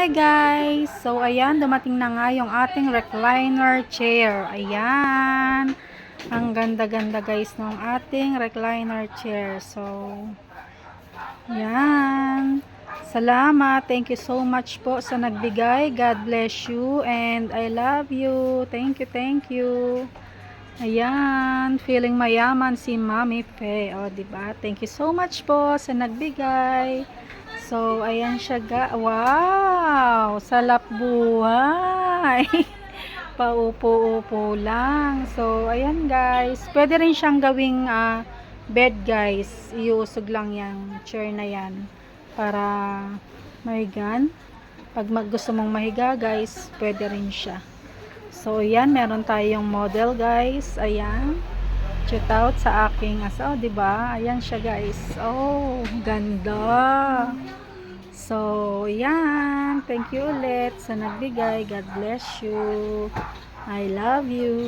Hi guys! So ayan, dumating na nga yung ating recliner chair. Ayan. Ang ganda-ganda guys ng ating recliner chair. So, ayan. Salamat. Thank you so much po sa nagbigay. God bless you and I love you. Thank you, thank you. Ayan, feeling mayaman si Mami Fe. O, diba? Thank you so much po sa nagbigay. So, ayan siya wow! Salap buhay! Paupo-upo lang. So, ayan guys. Pwede rin siyang gawing bed guys. Iusog lang yung chair na yan. Para mahigan. Pag gusto mong mahiga guys, pwede rin siya. So, ayan. Meron tayong model guys. Ayan. Shout out sa aking asawa, diba? Ayan siya guys. Oh, ganda. So, yan. Thank you ulit sa nagbigay. God bless you. I love you.